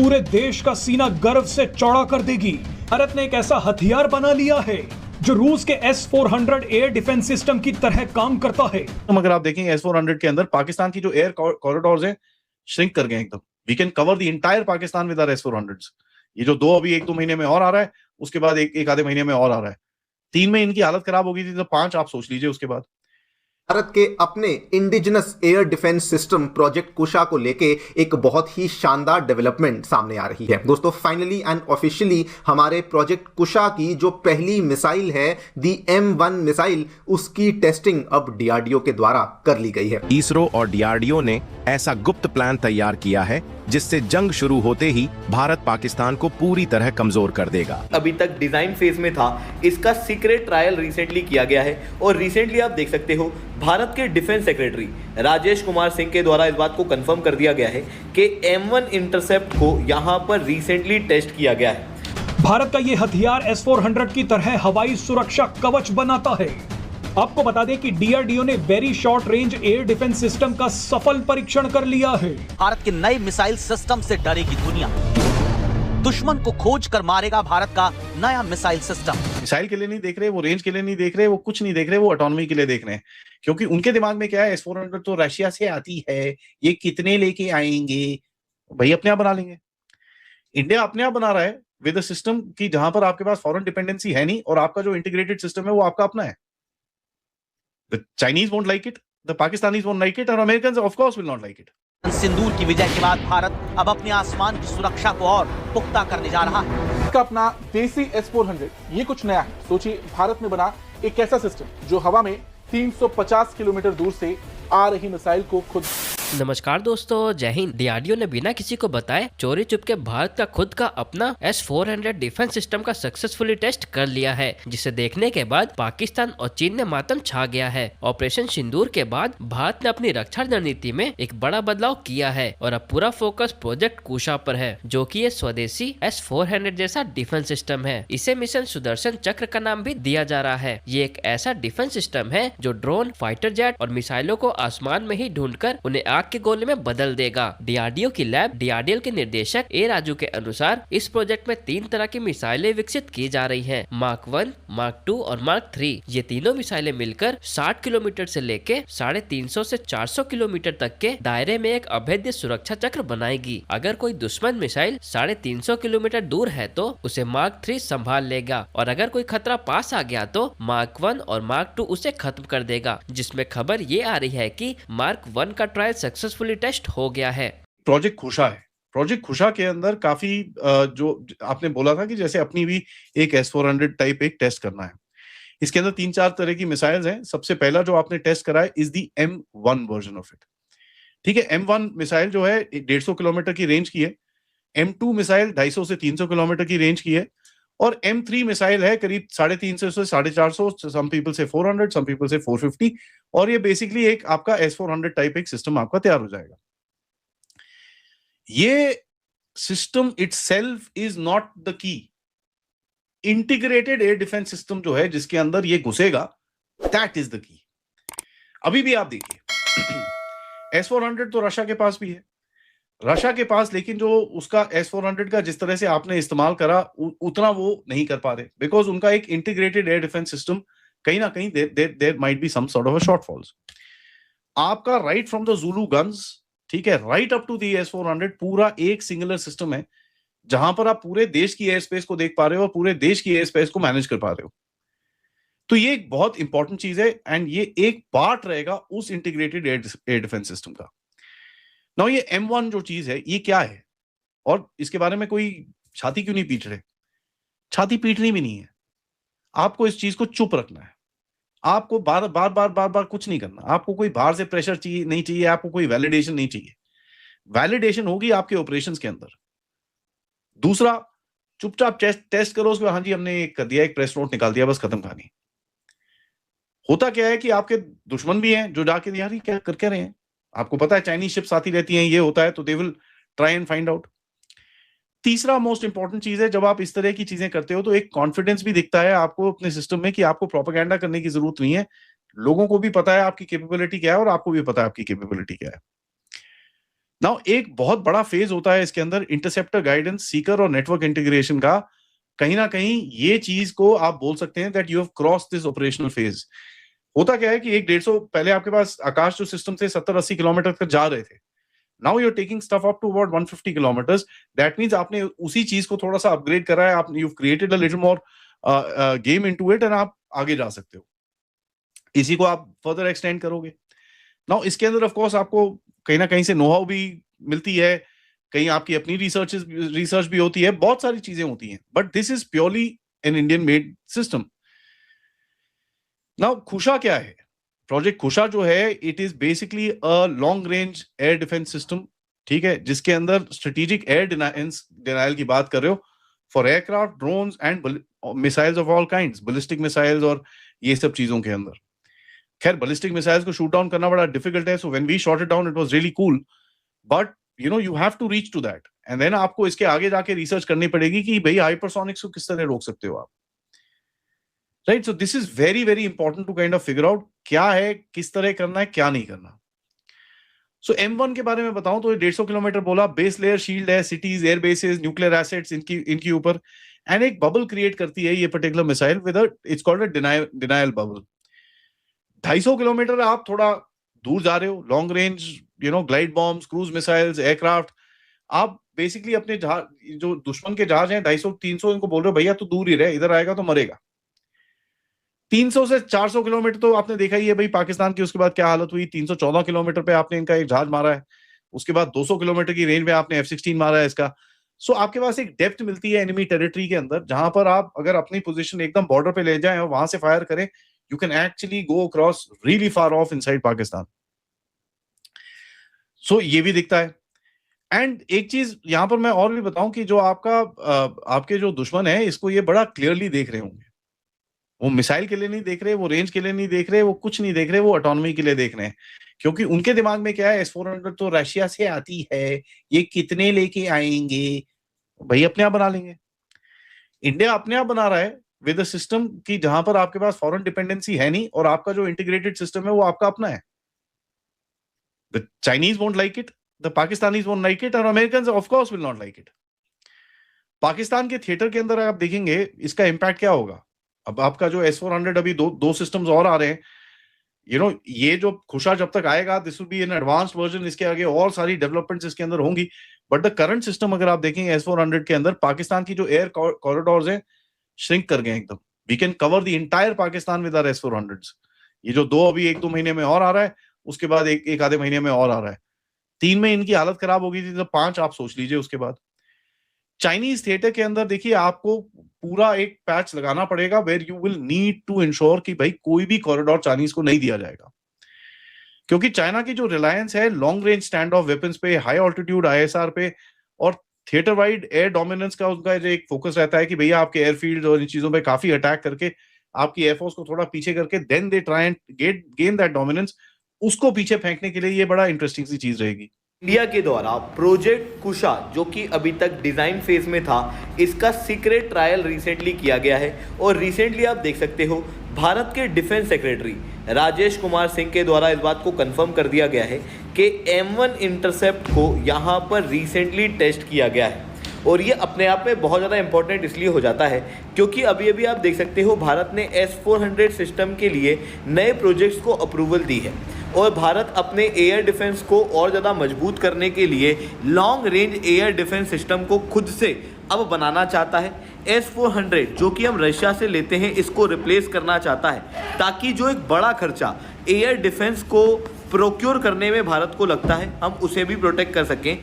पूरे देश का सीना गर्व से चौड़ा कर देगी। भारत ने एक ऐसा हथियार बना लिया है जो रूस के S-400 एयर डिफेंस सिस्टम की तरह काम करता है। अगर आप देखें S-400 के अंदर पाकिस्तान की जो एयर कॉरिडोर्स हैं श्रिंक कर गए एकदम। We can cover the entire Pakistan with our S-400s। ये जो 2 अभी 1-2 महीने में और आ रहा है, उसके बाद एक आधे महीने में और आ रहा है। 3 में इनकी हालत खराब हो गई थी, तो 5 आप सोच लीजिए उसके बाद। भारत के अपने indigenous air defence system project Kusha को लेके एक बहुत ही शानदार डेवलपमेंट सामने आ रही है। दोस्तों, फाइनली एंड ऑफिशियली हमारे प्रोजेक्ट कुशा की जो पहली मिसाइल है दी M1 मिसाइल, उसकी टेस्टिंग अब डीआरडीओ के द्वारा कर ली गई है। इसरो और डीआरडीओ ने ऐसा गुप्त प्लान तैयार किया है जिससे जंग शुरू होते ही भारत पाकिस्तान को पूरी तरह कमजोर कर देगा। अभी तक डिजाइन फेज में था, इसका सीक्रेट ट्रायल रिसेंटली किया गया है और रिसेंटली आप देख सकते हो भारत के डिफेंस सेक्रेटरी राजेश कुमार सिंह के द्वारा इस बात को कंफर्म कर दिया गया है कि M1 इंटरसेप्ट को यहां पर रिसेंटली टेस्ट किया गया है। भारत का ये हथियार S-400 की तरह हवाई सुरक्षा कवच बनाता है। आपको बता दें कि डीआरडीओ ने very short range air defence system का सफल परीक्षण कर लिया है। भारत के नए मिसाइल सिस्टम से डरेगी दुनिया, दुश्मन को खोज कर मारेगा भारत का नया मिसाइल सिस्टम। मिसाइल के लिए नहीं देख रहे, वो रेंज के लिए नहीं देख रहे, वो कुछ नहीं देख रहे, वो ऑटोनॉमी के लिए देख रहे हैं। क्योंकि उनके दिमाग में क्या है, S-400 तो रशिया से आती है, ये कितने लेके आएंगे, भाई अपने आप बना लेंगे। इंडिया अपने आप बना रहा है विद अ सिस्टम की जहां पर आपके पास फॉरेन डिपेंडेंसी है नहीं और आपका जो इंटीग्रेटेड सिस्टम है वो आपका अपना है। The Chinese won't like it, the Pakistanis won't like it, and Americans of course will not like it. सिंदूर की विजय के बाद भारत अब अपने आसमान की सुरक्षा को और पुख्ता करने जा रहा है। इसका अपना देसी S-400 ये कुछ नया है। सोचिए, भारत में बना एक ऐसा सिस्टम जो हवा में 350 किलोमीटर दूर से आ रही मिसाइल को खुद। नमस्कार दोस्तों, जय हिंद। डीआरडीओ ने बिना किसी को बताए चोरी चुपके भारत का खुद का अपना S-400 डिफेंस सिस्टम का सक्सेसफुली टेस्ट कर लिया है, जिसे देखने के बाद पाकिस्तान और चीन ने मातम छा गया है। ऑपरेशन सिंदूर के बाद भारत ने अपनी रक्षा रणनीति में एक बड़ा बदलाव किया है और अब पूरा फोकस प्रोजेक्ट कुशा पर है, जो कि ये स्वदेशी S-400 जैसा डिफेंस सिस्टम है। इसे मिशन सुदर्शन चक्र का नाम भी दिया जा रहा है। ये एक ऐसा डिफेंस सिस्टम है जो ड्रोन, फाइटर जेट और मिसाइलों को आसमान में ही ढूंढकर उन्हें आग के गोले में बदल देगा। डीआरडीओ की लैब डीआरडीएल के निर्देशक ए राजू के अनुसार इस प्रोजेक्ट में 3 तरह की मिसाइलें विकसित की जा रही हैं, मार्क 1, मार्क 2 और मार्क 3। ये तीनों मिसाइलें मिलकर 60 किलोमीटर से लेके 350 से 400 किलोमीटर तक के दायरे में एक अभेद्य सुरक्षा चक्र बनाएगी। अगर कोई दुश्मन मिसाइल 350 किलोमीटर दूर है तो उसे मार्क 3 संभाल लेगा और अगर कोई खतरा पास आ गया तो मार्क 1 और मार्क 2 उसे खत्म कर देगा। जिसमें खबर ये आ रही है कि मार्क 1 का ट्रायल सक्सेसफुली टेस्ट हो गया है। प्रोजेक्ट खुशा है। प्रोजेक्ट खुशा के अंदर काफी जो आपने बोला था कि जैसे अपनी भी एक S-400 टाइप एक टेस्ट करना है। इसके अंदर 3-4 तरह की मिसाइल्स हैं। सबसे पहला जो आपने टेस्ट करा है is the M1 version of it. ठीक है, M1 मिसाइल जो है 150 किलोमीटर की रेंज की है। M2 मिसाइल 250 से 300 किलोमीटर की रेंज की है और M3 मिसाइल है करीब 350 से 450, सम पीपल से 400, सम पीपल से 450, और ये बेसिकली एक आपका S-400 टाइप एक सिस्टम आपका तैयार हो जाएगा। ये system itself is not the key. Integrated air defence system जो है जिसके अंदर ये घुसेगा, दैट इज द की। अभी भी आप देखिए S-400 तो रशिया के पास भी है, रशिया के पास, लेकिन जो उसका S-400 का जिस तरह से आपने इस्तेमाल करा उतना वो नहीं कर पा रहे, बिकॉज उनका एक इंटीग्रेटेड एयर डिफेंस सिस्टम कहीं ना कहीं there might be some sort of a shortfalls. आपका right from the Zulu guns, ठीक है, right up to the S-400 पूरा एक सिंगुलर सिस्टम है जहां पर आप पूरे देश की एयर स्पेस को देख पा रहे हो और पूरे देश की एयर स्पेस को मैनेज कर पा रहे हो। तो ये एक बहुत इंपॉर्टेंट चीज है एंड ये एक पार्ट रहेगा उस इंटीग्रेटेड एयर डिफेंस सिस्टम का। नाउ ये M1 जो चीज है ये क्या है और इसके बारे में कोई छाती क्यों नहीं पीट रहे? छाती पीटनी भी नहीं है, आपको इस चीज को चुप रखना है। आपको बार बार कुछ नहीं करना, आपको कोई बाहर से प्रेशर चाहिए नहीं चाहिए, आपको कोई वैलिडेशन नहीं चाहिए। वैलिडेशन होगी आपके ऑपरेशंस के अंदर। दूसरा, चुपचाप टेस्ट करो, उसके बाद हाँ जी हमने कर दिया, एक प्रेस नोट निकाल दिया, बस खत्म कहानी। होता क्या है कि आपके दुश्मन भी हैं जो जाके यार ये क्या कर रहे हैं, आपको पता है चाइनीज शिप्स आती रहती हैं, ये होता है, तो they will try and find out. तीसरा मोस्ट इंपॉर्टेंट चीज है, जब आप इस तरह की चीजें करते हो तो एक कॉन्फिडेंस भी दिखता है आपको अपने सिस्टम में कि आपको प्रोपेगेंडा करने की जरूरत नहीं है। लोगों को भी पता है आपकी कैपेबिलिटी क्या है और आपको भी पता है आपकी कैपेबिलिटी क्या है। नाउ एक बहुत बड़ा फेज होता है इसके अंदर इंटरसेप्टर गाइडेंस, सीकर और नेटवर्क इंटीग्रेशन का। कहीं ना कहीं ये चीज को आप बोल सकते हैं that you have cross this operational phase. होता क्या है कि 150 पहले आपके पास आकाश जो सिस्टम थे 70-80 किलोमीटर तक जा रहे थे। Now you are taking stuff up to about 150 kilometres. That means आपने उसी चीज को थोड़ा सा अपग्रेड करा है, आप you created a little more game into it and आप आगे जा सकते हो। इसी को आप फर्दर एक्सटेंड करोगे। नाउ इसके अंदर ऑफ कोर्स आपको कहीं ना कहीं से नो हाउ भी मिलती है, कहीं आपकी अपनी रिसर्च भी होती है, बहुत सारी चीजें होती हैं, but this is purely an Indian made system. Now Kusha क्या है? प्रोजेक्ट कुशा जो है it is basically a long range air defence system, ठीक है, जिसके अंदर स्ट्रेटेजिक एयर डिनायल की बात कर रहे हो for aircraft, drones and missiles of all kinds, ballistic missiles और ये सब चीजों के अंदर। खैर बैलिस्टिक मिसाइल्स को शूट डाउन करना बड़ा डिफिकल्ट है, so when we shot it down it was really cool, but you know you have to reach to that end then आपको इसके आगे जाके रिसर्च करनी पड़ेगी कि भाई हाइपरसोनिक्स को किस तरह रोक सकते हो आप, right? So this is very very important to kind of figure out क्या है, किस तरह करना है, क्या नहीं करना। सो M1 के बारे में बताऊं तो 150 किलोमीटर बोला, बेस लेयर शील्ड है, cities, air bases, nuclear assets इनकी ऊपर, एंड एक बबल क्रिएट करती है ये particular missile with its called a denial bubble. 250 kilometre आप थोड़ा दूर जा रहे हो, long range you know glide bombs, cruise missiles, aircraft, आप बेसिकली अपने जहाज, जो दुश्मन के जहाज हैं 250-300, इनको बोल रहे हो भैया तू दूर ही रहे, इधर आएगा तो मरेगा। 300 से 400 किलोमीटर तो आपने देखा ही है भाई पाकिस्तान की उसके बाद क्या हालत हुई। 314 किलोमीटर पे आपने इनका एक जहाज मारा है, उसके बाद 200 किलोमीटर की रेंज में आपने F-16 मारा है इसका। सो आपके पास एक डेप्थ मिलती है एनिमी टेरिटरी के अंदर, जहां पर आप अगर अपनी पोजीशन एकदम बॉर्डर पे ले जाएं और वहां से फायर करें, you can actually go across really far off inside Pakistan. So ये भी दिखता है। एंड एक चीज यहां पर मैं और भी बताऊं कि जो आपके जो दुश्मन है इसको ये बड़ा क्लियरली देख रहे होंगे। वो मिसाइल के लिए नहीं देख रहे, वो रेंज के लिए नहीं देख रहे, वो कुछ नहीं देख रहे, वो ऑटोनॉमी के लिए देख रहे हैं। क्योंकि उनके दिमाग में क्या है, S-400 तो रशिया से आती है, ये कितने लेके आएंगे, भाई अपने आप बना लेंगे। इंडिया अपने आप बना रहा है विद अ सिस्टम की जहां पर आपके पास फॉरेन डिपेंडेंसी है नहीं, और आपका जो इंटीग्रेटेड सिस्टम है वो आपका अपना है। The Chinese won't like it, the Pakistanis won't like it, और Americans of course will not like it. Pakistan के थिएटर के अंदर आप देखेंगे इसका इंपैक्ट क्या होगा। अब आपका जो S-400 अभी दो सिस्टम्स और आ रहे हैं, यू नो ये जो खुशा जब तक आएगा this will be N advanced version, इसके आगे और सारी डेवलपमेंट्स इसके अंदर होंगी। बट द करंट सिस्टम अगर आप देखेंगे S-400 के अंदर, पाकिस्तान की जो एयर कॉरिडोर्स हैं श्रिंक कर गए एकदम। We can cover the entire Pakistan with our S-400s। ये जो अभी 1-2 महीने में और आ रहा है, उसके बाद एक आधे महीने में और आ रहा है। 3 में इनकी हालत खराब हो गई थी, तो 5 आप सोच लीजिए उसके बाद। चाइनीज थिएटर के अंदर देखिए आपको पूरा एक पैच लगाना पड़ेगा where you will need to ensure कि भाई कोई भी कॉरिडोर चाइनीज को नहीं दिया जाएगा, क्योंकि चाइना की जो रिलायंस है long range stand of weapons पे, हाई ऑल्टीट्यूड ISR पे और थिएटर वाइड एयर डोमिनेंस का उनका एक फोकस रहता है कि भैया आपके एयरफील्ड और इन चीजों पे काफी अटैक करके आपकी एयरफोर्स को थोड़ा पीछे करके then they try and gain that dominance, उसको पीछे फेंकने के लिए ये बड़ा इंटरेस्टिंग सी चीज रहेगी। इंडिया के द्वारा प्रोजेक्ट कुशा, जो कि अभी तक डिजाइन फेज में था, इसका सीक्रेट ट्रायल रिसेंटली किया गया है। और रिसेंटली आप देख सकते हो भारत के डिफेंस सेक्रेटरी राजेश कुमार सिंह के द्वारा इस बात को कंफर्म कर दिया गया है कि M1 इंटरसेप्ट को यहाँ पर रिसेंटली टेस्ट किया गया है। और ये अपने आप में बहुत ज़्यादा इंपॉर्टेंट इसलिए हो जाता है क्योंकि अभी अभी आप देख सकते हो भारत ने S-400 सिस्टम के लिए नए प्रोजेक्ट्स को अप्रूवल दी है, और भारत अपने एयर डिफेंस को और ज़्यादा मजबूत करने के लिए long range air defence system को खुद से अब बनाना चाहता है। S-400 जो कि हम रशिया से लेते हैं, इसको रिप्लेस करना चाहता है, ताकि जो एक बड़ा खर्चा एयर डिफेंस को प्रोक्योर करने में भारत को लगता है, हम उसे भी प्रोटेक्ट कर सकें।